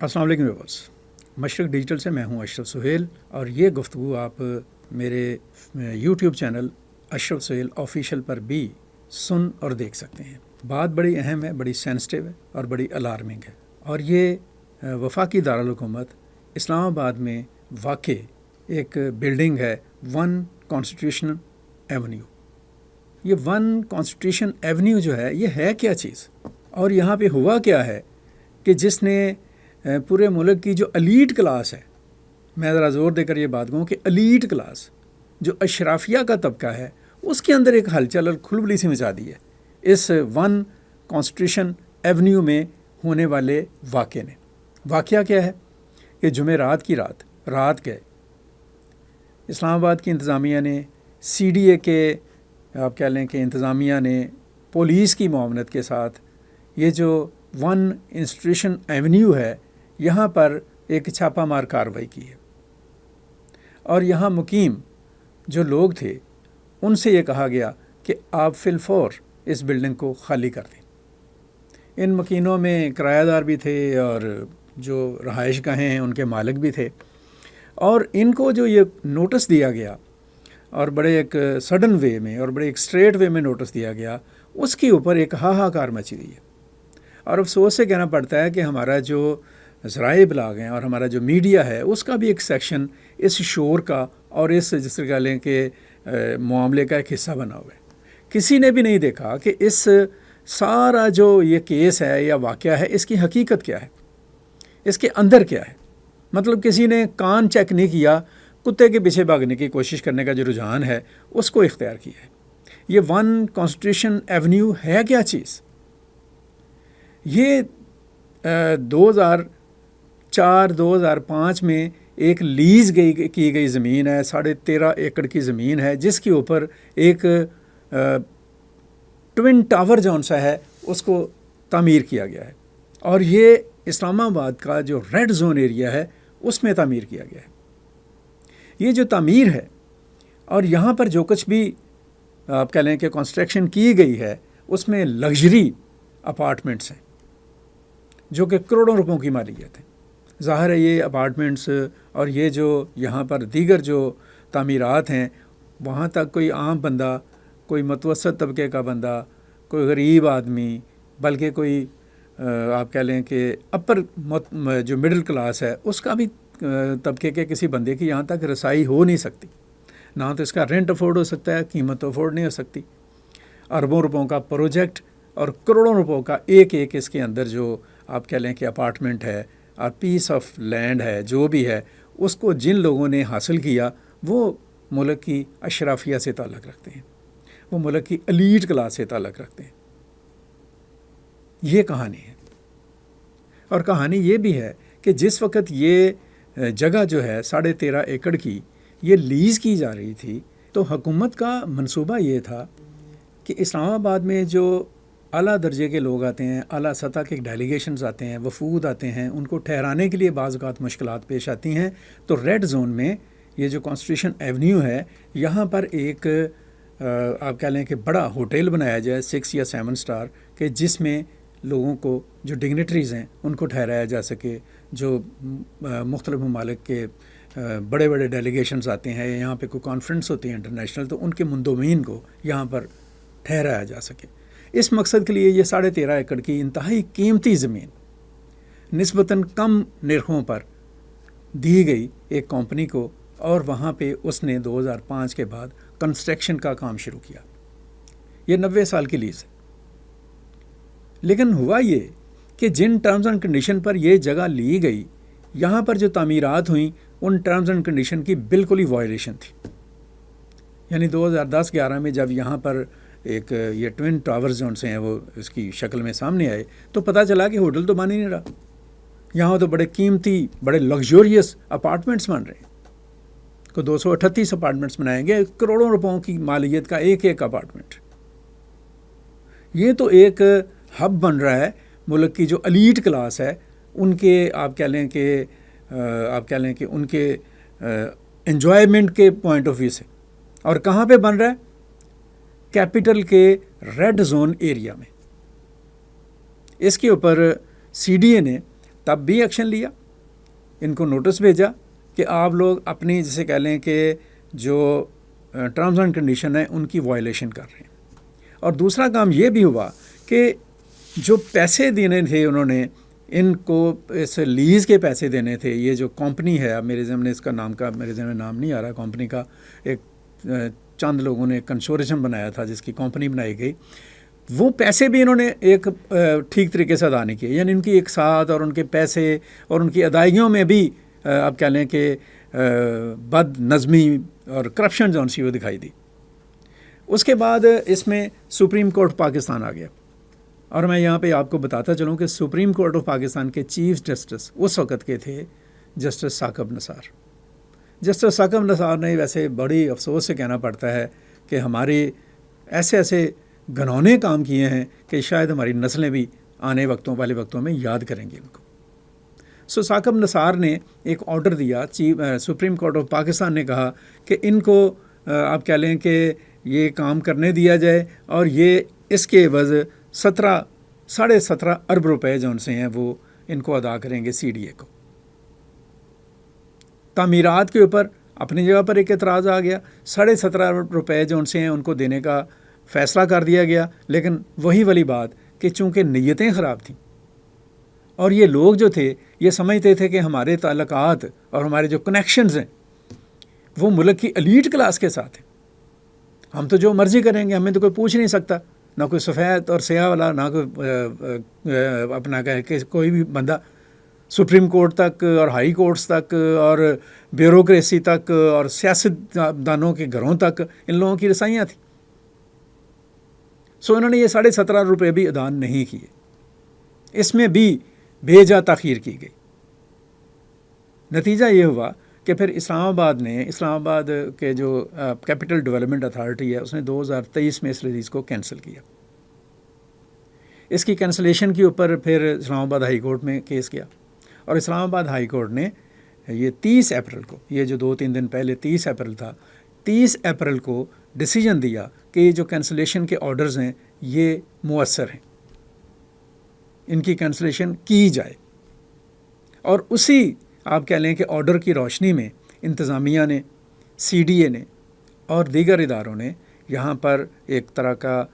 السلام علیکم ویورز، مشرق ڈیجیٹل سے میں ہوں اشرف سہیل، اور یہ گفتگو آپ میرے یوٹیوب چینل اشرف سہیل آفیشیل پر بھی سن اور دیکھ سکتے ہیں۔ بات بڑی اہم ہے، بڑی سینسٹیو ہے اور بڑی الارمنگ ہے، اور یہ وفاقی دارالحکومت اسلام آباد میں واقع ایک بلڈنگ ہے، 1 کانسٹیٹیوشن ایونیو۔ یہ 1 کانسٹیٹیوشن ایونیو جو ہے، یہ ہے کیا چیز، اور یہاں پہ ہوا کیا ہے کہ جس نے پورے ملک کی جو ایلیٹ کلاس ہے، میں ذرا زور دے کر یہ بات کہوں کہ ایلیٹ کلاس جو اشرافیہ کا طبقہ ہے، اس کے اندر ایک ہلچل اور کھلبلی سی مچا دی ہے اس 1 کانسٹیٹیوشن ایونیو میں ہونے والے واقعے نے۔ واقعہ کیا ہے کہ جمعرات کی رات گئے اسلام آباد کی انتظامیہ نے، سی ڈی اے کے آپ کہہ لیں کہ انتظامیہ نے پولیس کی معاونت کے ساتھ یہ جو 1 انسٹیٹیوشن ایونیو ہے، یہاں پر ایک چھاپہ مار کارروائی کی ہے، اور یہاں مقیم جو لوگ تھے ان سے یہ کہا گیا کہ آپ فی الفور اس بلڈنگ کو خالی کر دیں۔ ان مکینوں میں کرایہ دار بھی تھے اور جو رہائش گاہیں ہیں ان کے مالک بھی تھے، اور ان کو جو یہ نوٹس دیا گیا، اور بڑے ایک سڈن وے میں اور بڑے ایک اسٹریٹ وے میں نوٹس دیا گیا، اس کے اوپر ایک ہاہاکار مچی ہوئی ہے۔ اور افسوس سے کہنا پڑتا ہے کہ ہمارا جو ذرائع ابلاغ ہیں اور ہمارا جو میڈیا ہے، اس کا بھی ایک سیکشن اس شور کا اور اس جس طرح کہہ لیں کہ معاملے کا ایک حصہ بنا ہوا ہے۔ کسی نے بھی نہیں دیکھا کہ اس سارا جو یہ کیس ہے یا واقعہ ہے، اس کی حقیقت کیا ہے، اس کے اندر کیا ہے۔ مطلب کسی نے کان چیک نہیں کیا، کتے کے پیچھے بھاگنے کی کوشش کرنے کا جو رجحان ہے اس کو اختیار کیا ہے۔ یہ 1 کانسٹیٹیوشن ایونیو ہے کیا چیز؟ یہ 2004-2005 میں ایک لیز کی گئی زمین ہے، 13.5 ایکڑ کی زمین ہے، جس کے اوپر ایک ٹوین ٹاور جون سا ہے اس کو تعمیر کیا گیا ہے، اور یہ اسلام آباد کا جو ریڈ زون ایریا ہے اس میں تعمیر کیا گیا ہے۔ یہ جو تعمیر ہے اور یہاں پر جو کچھ بھی آپ کہہ لیں کہ کنسٹرکشن کی گئی ہے، اس میں لگژری اپارٹمنٹس ہیں جو کہ کروڑوں روپوں کی مالیت ہے۔ ظاہر ہے یہ اپارٹمنٹس اور یہ جو یہاں پر دیگر جو تعمیرات ہیں، وہاں تک کوئی عام بندہ، کوئی متوسط طبقے کا بندہ، کوئی غریب آدمی، بلکہ کوئی آپ کہہ لیں کہ اپر جو مڈل کلاس ہے، اس کا بھی طبقے کے کسی بندے کی یہاں تک رسائی ہو نہیں سکتی۔ نہ تو اس کا رینٹ افورڈ ہو سکتا ہے، قیمت تو افورڈ نہیں ہو سکتی۔ اربوں روپوں کا پروجیکٹ اور کروڑوں روپوں کا ایک اس کے اندر جو آپ کہہ لیں کہ اپارٹمنٹ ہے اور پیس آف لینڈ ہے، جو بھی ہے، اس کو جن لوگوں نے حاصل کیا وہ ملک کی اشرافیہ سے تعلق رکھتے ہیں، وہ ملک کی ایلیٹ کلاس سے تعلق رکھتے ہیں۔ یہ کہانی ہے، اور کہانی یہ بھی ہے کہ جس وقت یہ جگہ جو ہے 13.5 ایکڑ کی یہ لیز کی جا رہی تھی، تو حکومت کا منصوبہ یہ تھا کہ اسلام آباد میں جو اعلیٰ درجے کے لوگ آتے ہیں، اعلیٰ سطح کے ڈیلیگیشنز آتے ہیں، وفود آتے ہیں، ان کو ٹھہرانے کے لیے بعض اوقات مشکلات پیش آتی ہیں، تو ریڈ زون میں یہ جو کانسٹیٹیوشن ایونیو ہے، یہاں پر ایک آپ کہہ لیں کہ بڑا ہوٹل بنایا جائے 6 یا 7 اسٹار، کہ جس میں لوگوں کو جو ڈگنیٹریز ہیں ان کو ٹھہرایا جا سکے، جو مختلف ممالک کے بڑے بڑے ڈیلیگیشنز آتے ہیں، یہاں پہ کوئی کانفرنس ہوتی ہے انٹرنیشنل، تو ان کے مندوبین کو یہاں پر ٹھہرایا جا سکے۔ اس مقصد کے لیے یہ 13.5 ایکڑ کی انتہائی قیمتی زمین نسبتاً کم نرخوں پر دی گئی ایک کمپنی کو، اور وہاں پہ اس نے 2005 کے بعد کنسٹرکشن کا کام شروع کیا۔ یہ 90 سال کی لیز ہے، لیکن ہوا یہ کہ جن ٹرمز اینڈ کنڈیشن پر یہ جگہ لی گئی، یہاں پر جو تعمیرات ہوئیں ان ٹرمز اینڈ کنڈیشن کی بالکل ہی وائلیشن تھی۔ یعنی 2010-11 میں جب یہاں پر ایک یہ ٹوین ٹاورز جو سے ہیں وہ اس کی شکل میں سامنے آئے، تو پتہ چلا کہ ہوٹل تو بن ہی نہیں رہا، یہاں تو بڑے قیمتی، بڑے لگژوریس اپارٹمنٹس بن رہے ہیں۔ کو 238 اپارٹمنٹس بنائیں گے، کروڑوں روپوں کی مالیت کا ایک اپارٹمنٹ۔ یہ تو ایک ہب بن رہا ہے ملک کی جو ایلیٹ کلاس ہے، ان کے آپ کہہ لیں کہ ان کے انجوائمنٹ کے پوائنٹ آف ویو سے۔ اور کہاں پہ بن رہا ہے؟ کیپٹل کے ریڈ زون ایریا میں۔ اس کے اوپر سی ڈی اے نے تب بھی ایکشن لیا، ان کو نوٹس بھیجا کہ آپ لوگ اپنی جسے کہہ لیں کہ جو ٹرمز اینڈ کنڈیشن ہیں ان کی وائلیشن کر رہے ہیں۔ اور دوسرا کام یہ بھی ہوا کہ جو پیسے دینے تھے انہوں نے ان کو اس لیز کے پیسے دینے تھے، یہ جو کمپنی ہے، اب میرے ذہن میں اس کا نام میرے ذہن میں نام نہیں آ رہا کمپنی کا، ایک چند لوگوں نے کنسورشیم بنایا تھا جس کی کمپنی بنائی گئی، وہ پیسے بھی انہوں نے ایک ٹھیک طریقے سے ادا نہیں کیے، یعنی ان کی ایک ساتھ اور ان کے پیسے اور ان کی ادائیگیوں میں بھی آپ کہہ لیں کہ بد نظمی اور کرپشن جو سی وہ دکھائی دی۔ اس کے بعد اس میں سپریم کورٹ پاکستان آ گیا، اور میں یہاں پہ آپ کو بتاتا چلوں کہ سپریم کورٹ آف پاکستان کے چیف جسٹس اس وقت کے تھے جسٹس ثاقب نثار۔ جسٹس ثاقب نثار نے ویسے بڑی افسوس سے کہنا پڑتا ہے کہ ہمارے ایسے گھنونے کام کیے ہیں کہ شاید ہماری نسلیں بھی آنے والے وقتوں میں یاد کریں گے ان کو۔ ثاقب نثار نے ایک آرڈر دیا، سپریم کورٹ آف پاکستان نے کہا کہ ان کو آپ کہہ لیں کہ یہ کام کرنے دیا جائے، اور یہ اس کے عوض 17.5 ارب روپے جو ان سے ہیں وہ ان کو ادا کریں گے CDA کو۔ تعمیرات کے اوپر اپنی جگہ پر ایک اعتراض آ گیا، 17.5 ارب روپے جو ان سے ہیں ان کو دینے کا فیصلہ کر دیا گیا، لیکن وہی والی بات کہ چونکہ نیتیں خراب تھیں اور یہ لوگ جو تھے یہ سمجھتے تھے کہ ہمارے تعلقات اور ہمارے جو کنیکشنز ہیں وہ ملک کی ایلیٹ کلاس کے ساتھ ہیں، ہم تو جو مرضی کریں گے، ہمیں تو کوئی پوچھ نہیں سکتا، نہ کوئی سفید اور سیاہ والا، نہ کوئی اپنا کہ کوئی بھی بندہ سپریم کورٹ تک اور ہائی کورٹس تک اور بیوروکریسی تک اور سیاست دانوں کے گھروں تک ان لوگوں کی رسائیاں تھیں۔ انہوں نے یہ 17.5 روپے بھی ادا نہیں کیے، اس میں بھی بے جا تاخیر کی گئی۔ نتیجہ یہ ہوا کہ پھر اسلام آباد کے جو کیپٹل ڈیولپمنٹ اتھارٹی ہے اس نے 2023 میں اس ریلیز کو کینسل کیا۔ اس کی کینسلیشن کے اوپر پھر اسلام آباد ہائی کورٹ میں کیس کیا، اور اسلام آباد ہائی کورٹ نے یہ 30 اپریل کو، یہ جو 2-3 دن پہلے 30 اپریل تھا، 30 اپریل کو ڈیسیجن دیا کہ یہ جو کینسلیشن کے آرڈرز ہیں یہ مؤثر ہیں، ان کی کینسلیشن کی جائے۔ اور اسی آپ کہہ لیں کہ آرڈر کی روشنی میں انتظامیہ نے، CDA نے اور دیگر اداروں نے یہاں پر ایک طرح کا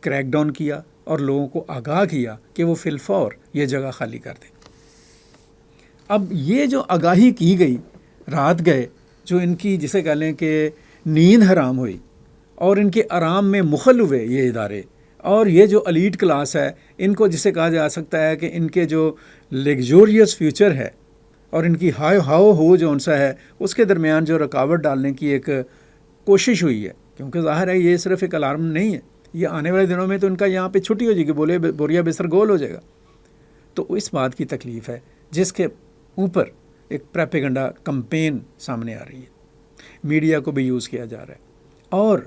کریک ڈاؤن کیا اور لوگوں کو آگاہ کیا کہ وہ فی الفور یہ جگہ خالی کر دیں۔ اب یہ جو آگاہی کی گئی، رات گئے جو ان کی جسے کہہ لیں کہ نیند حرام ہوئی اور ان کے آرام میں مخل ہوئے یہ ادارے، اور یہ جو ایلیٹ کلاس ہے ان کو جسے کہا جا سکتا ہے کہ ان کے جو لیگزوریس فیوچر ہے اور ان کی ہاؤ ہو جو ان سا ہے اس کے درمیان جو رکاوٹ ڈالنے کی ایک کوشش ہوئی ہے، کیونکہ ظاہر ہے یہ صرف ایک الارم نہیں ہے، یہ آنے والے دنوں میں تو ان کا یہاں پہ چھٹی ہو جائے گی، بوریا بستر گول ہو جائے گا۔ تو اس بات کی تکلیف ہے جس کے اوپر ایک پریپیگنڈا کمپین سامنے آ رہی ہے، میڈیا کو بھی یوز کیا جا رہا ہے، اور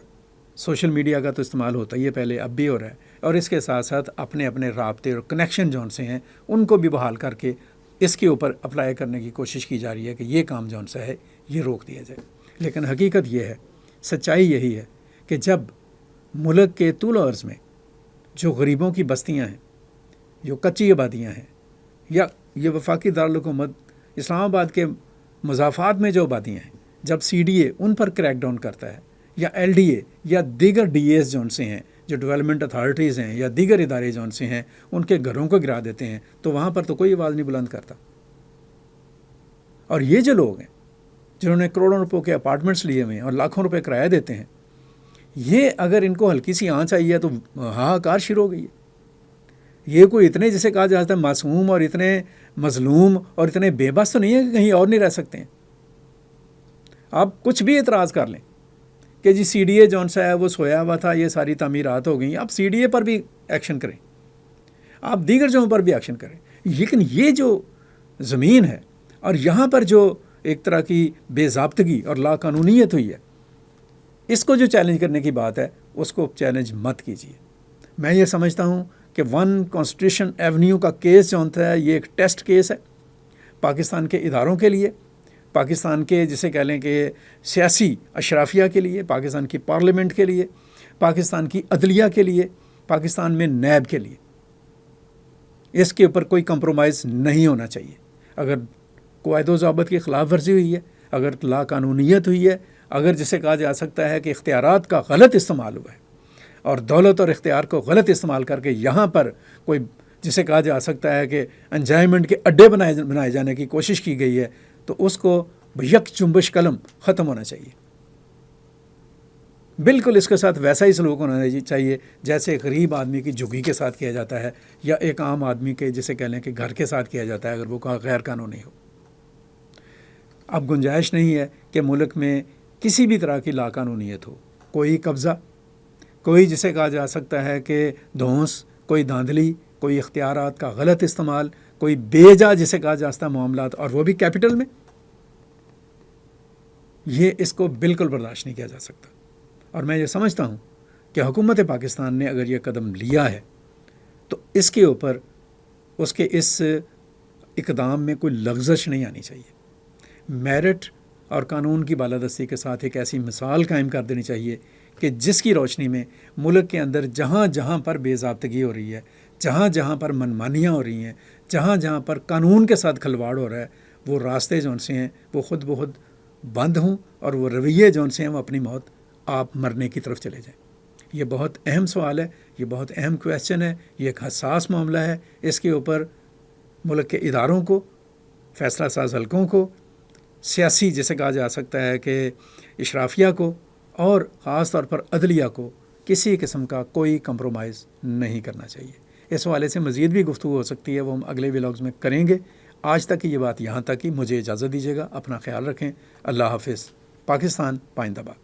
سوشل میڈیا کا تو استعمال ہوتا ہی ہے پہلے، اب بھی ہو رہا ہے، اور اس کے ساتھ ساتھ اپنے رابطے اور کنیکشن جو ان سے ہیں ان کو بھی بحال کر کے اس کے اوپر اپلائی کرنے کی کوشش کی جا رہی ہے کہ یہ کام جو ان سے ہے یہ روک دیا جائے۔ لیکن حقیقت یہ ہے، سچائی یہی ہے کہ جب ملک کے طول و عرض میں جو غریبوں کی بستیاں ہیں، جو کچی آبادیاں ہیں، یا یہ وفاقی دارالحکومت اسلام آباد کے مضافات میں جو آبادیاں ہیں، جب CDA ان پر کریک ڈاؤن کرتا ہے، یا LDA یا دیگر DAs جو ان سے ہیں، جو ڈیولپمنٹ اتھارٹیز ہیں یا دیگر ادارے جو ان سے ہیں، ان کے گھروں کو گرا دیتے ہیں، تو وہاں پر تو کوئی آواز نہیں بلند کرتا۔ اور یہ جو لوگ ہیں جنہوں نے کروڑوں روپوں کے اپارٹمنٹس لیے ہوئے ہیں اور لاکھوں روپے کرایہ دیتے ہیں، یہ اگر ان کو ہلکی سی آنچ آئی ہے تو ہاہاکار شروع ہو گئی ہے۔ یہ کوئی اتنے جسے کہا جاتا ہے معصوم اور اتنے مظلوم اور اتنے بے بس تو نہیں ہے کہ کہیں اور نہیں رہ سکتے ہیں۔ آپ کچھ بھی اعتراض کر لیں کہ جی CDA جون سا ہے وہ سویا ہوا تھا، یہ ساری تعمیرات ہو گئیں، آپ CDA پر بھی ایکشن کریں، آپ دیگر جگہوں پر بھی ایکشن کریں، لیکن یہ جو زمین ہے اور یہاں پر جو ایک طرح کی بے ضابطگی اور لا قانونیت ہوئی ہے، اس کو جو چیلنج کرنے کی بات ہے اس کو چیلنج مت کیجیے۔ میں یہ سمجھتا ہوں کہ 1 کانسٹیٹیوشن ایونیو کا کیس جو ہوتا ہے یہ ایک ٹیسٹ کیس ہے پاکستان کے اداروں کے لیے، پاکستان کے جسے کہہ لیں کہ سیاسی اشرافیہ کے لیے، پاکستان کی پارلیمنٹ کے لیے، پاکستان کی عدلیہ کے لیے، پاکستان میں نیب کے لیے۔ اس کے اوپر کوئی کمپرومائز نہیں ہونا چاہیے. اگر قواعد و ضوابط کی خلاف ورزی ہوئی ہے، اگر لا قانونیت ہوئی ہے، اگر جسے کہا جا سکتا ہے کہ اختیارات کا غلط استعمال ہوا ہے اور دولت اور اختیار کو غلط استعمال کر کے یہاں پر کوئی جسے کہا جا سکتا ہے کہ انجوائمنٹ کے اڈے بنائے جانے کی کوشش کی گئی ہے، تو اس کو یک جنبش قلم ختم ہونا چاہیے. بالکل اس کے ساتھ ویسا ہی سلوک ہونا چاہیے جیسے ایک غریب آدمی کی جھگی کے ساتھ کیا جاتا ہے، یا ایک عام آدمی کے جسے کہہ لیں کہ گھر کے ساتھ کیا جاتا ہے اگر وہ غیر قانونی ہو. اب گنجائش نہیں ہے کہ ملک میں کسی بھی طرح کی لا قانونیت ہو، کوئی قبضہ، کوئی جسے کہا جا سکتا ہے کہ دھونس، کوئی دھاندلی، کوئی اختیارات کا غلط استعمال، کوئی بے جا جسے کہا جا سکتا ہے معاملات، اور وہ بھی کیپٹل میں. یہ اس کو بالکل برداشت نہیں کیا جا سکتا. اور میں یہ سمجھتا ہوں کہ حکومت پاکستان نے اگر یہ قدم لیا ہے تو اس کے اوپر اس کے اس اقدام میں کوئی لغزش نہیں آنی چاہیے. میرٹ اور قانون کی بالادستی کے ساتھ ایک ایسی مثال قائم کر دینی چاہیے کہ جس کی روشنی میں ملک کے اندر جہاں جہاں پر بے ضابطگی ہو رہی ہے، جہاں جہاں پر منمانیاں ہو رہی ہیں، جہاں جہاں پر قانون کے ساتھ کھلواڑ ہو رہا ہے، وہ راستے جون سے ہیں وہ خود بخود بند ہوں، اور وہ رویے جون سے ہیں وہ اپنی موت آپ مرنے کی طرف چلے جائیں. یہ بہت اہم سوال ہے، یہ بہت اہم کویسچن ہے، یہ ایک حساس معاملہ ہے. اس کے اوپر ملک کے اداروں کو، فیصلہ ساز حلقوں کو، سیاسی جسے کہا جا سکتا ہے کہ اشرافیہ کو، اور خاص طور پر عدلیہ کو کسی قسم کا کوئی کمپرومائز نہیں کرنا چاہیے. اس حوالے سے مزید بھی گفتگو ہو سکتی ہے، وہ ہم اگلے ولاگز میں کریں گے. آج تک کی یہ بات یہاں تک ہی. مجھے اجازت دیجیے گا. اپنا خیال رکھیں. اللہ حافظ. پاکستان پائندہ باد.